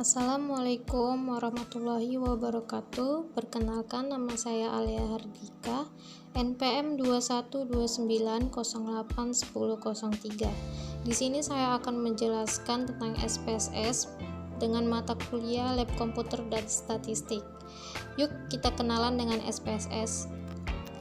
Assalamualaikum warahmatullahi wabarakatuh. Perkenalkan, nama saya Alia Hardika, NPM 2129081003. Di sini saya akan menjelaskan tentang SPSS dengan mata kuliah Lab Komputer dan Statistik. Yuk kita kenalan dengan SPSS.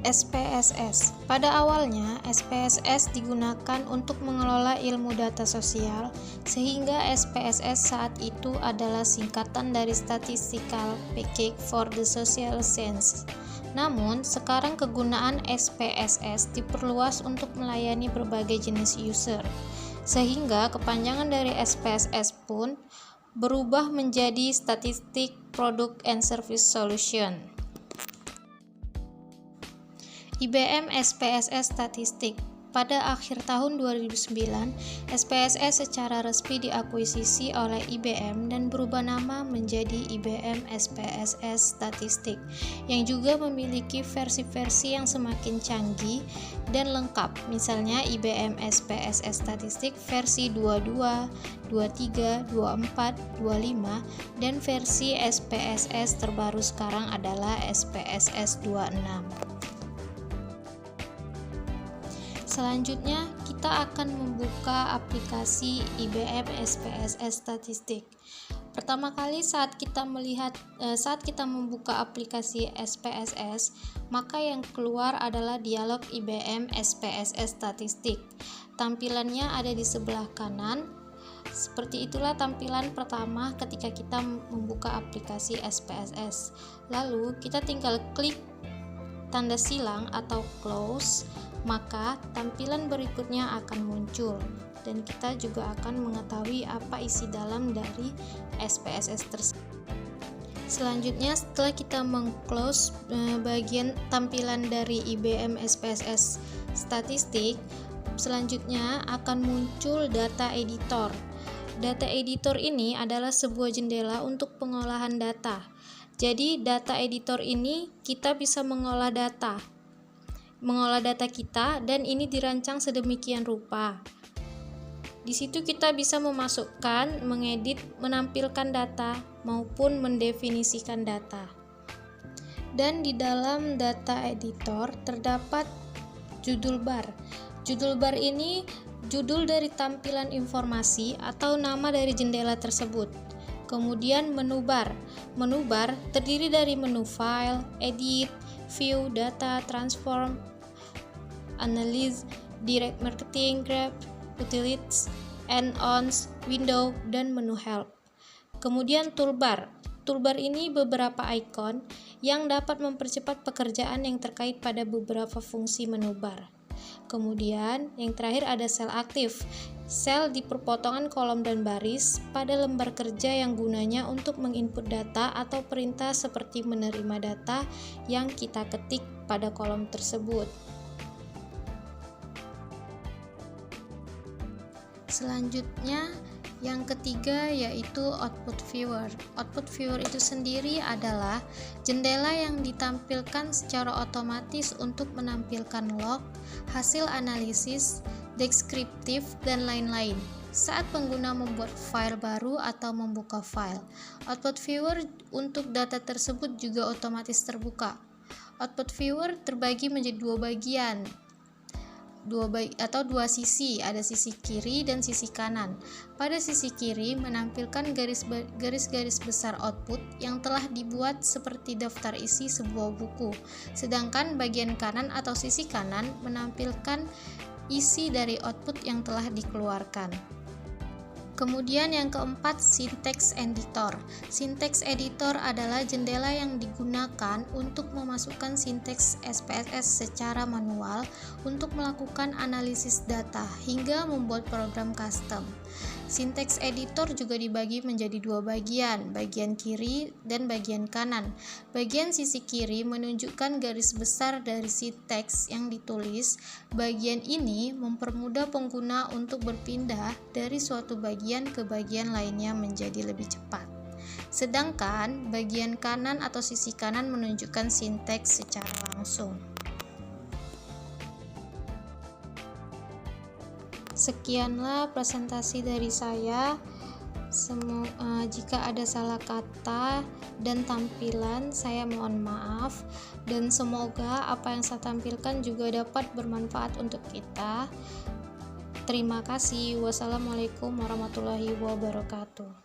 SPSS. Pada awalnya, SPSS digunakan untuk mengelola ilmu data sosial, sehingga SPSS saat itu adalah singkatan dari Statistical Package for the Social Sciences. Namun, sekarang kegunaan SPSS diperluas untuk melayani berbagai jenis user, sehingga kepanjangan dari SPSS pun berubah menjadi Statistic Product and Service Solution. IBM SPSS Statistik. Pada akhir tahun 2009, SPSS secara resmi diakuisisi oleh IBM dan berubah nama menjadi IBM SPSS Statistik, yang juga memiliki versi-versi yang semakin canggih dan lengkap, misalnya IBM SPSS Statistik versi 22, 23, 24, 25, dan versi SPSS terbaru sekarang adalah SPSS 26. Selanjutnya, kita akan membuka aplikasi IBM SPSS Statistik. Pertama kali saat kita membuka aplikasi SPSS, maka yang keluar adalah dialog IBM SPSS Statistik. Tampilannya ada di sebelah kanan. Seperti itulah tampilan pertama ketika kita membuka aplikasi SPSS. Lalu, kita tinggal klik tanda silang atau close, maka tampilan berikutnya akan muncul dan kita juga akan mengetahui apa isi dalam dari SPSS tersebut. Selanjutnya, setelah kita meng-close bagian tampilan dari IBM SPSS Statistik, selanjutnya akan muncul data editor. Data editor ini adalah sebuah jendela untuk pengolahan data. Jadi, data editor ini kita bisa mengolah data kita, dan ini dirancang sedemikian rupa. Di situ kita bisa memasukkan, mengedit, menampilkan data maupun mendefinisikan data. Dan di dalam data editor terdapat judul bar. Judul bar ini judul dari tampilan informasi atau nama dari jendela tersebut. Kemudian menu bar. Menu bar terdiri dari menu file, edit, view, data, transform, analyze, direct marketing, graph, utilities, add-ons, window, dan menu help. Kemudian toolbar. Toolbar ini beberapa icon yang dapat mempercepat pekerjaan yang terkait pada beberapa fungsi menu bar. Kemudian yang terakhir ada sel aktif. Sel di perpotongan kolom dan baris pada lembar kerja yang gunanya untuk menginput data atau perintah seperti menerima data yang kita ketik pada kolom tersebut. Selanjutnya, yang ketiga yaitu output viewer. Output viewer itu sendiri adalah jendela yang ditampilkan secara otomatis untuk menampilkan log, hasil analisis, deskriptif, dan lain-lain. Saat pengguna membuat file baru atau membuka file, output viewer untuk data tersebut juga otomatis terbuka. Output viewer terbagi menjadi dua sisi, ada sisi kiri dan sisi kanan. Pada sisi kiri menampilkan garis-garis besar output yang telah dibuat seperti daftar isi sebuah buku, sedangkan bagian kanan atau sisi kanan menampilkan isi dari output yang telah dikeluarkan. Kemudian yang keempat, syntax editor. Syntax editor adalah jendela yang digunakan untuk memasukkan sinteks SPSS secara manual untuk melakukan analisis data hingga membuat program custom. Syntax editor juga dibagi menjadi dua bagian kiri dan bagian kanan. Bagian sisi kiri menunjukkan garis besar dari sinteks yang ditulis. Bagian ini mempermudah pengguna untuk berpindah dari suatu bagian ke bagian lainnya menjadi lebih cepat. Sedangkan bagian kanan atau sisi kanan menunjukkan sinteks secara langsung. Sekianlah presentasi dari saya. Jika ada salah kata dan tampilan, saya mohon maaf, dan semoga apa yang saya tampilkan juga dapat bermanfaat untuk kita. Terima kasih. Wassalamualaikum warahmatullahi wabarakatuh.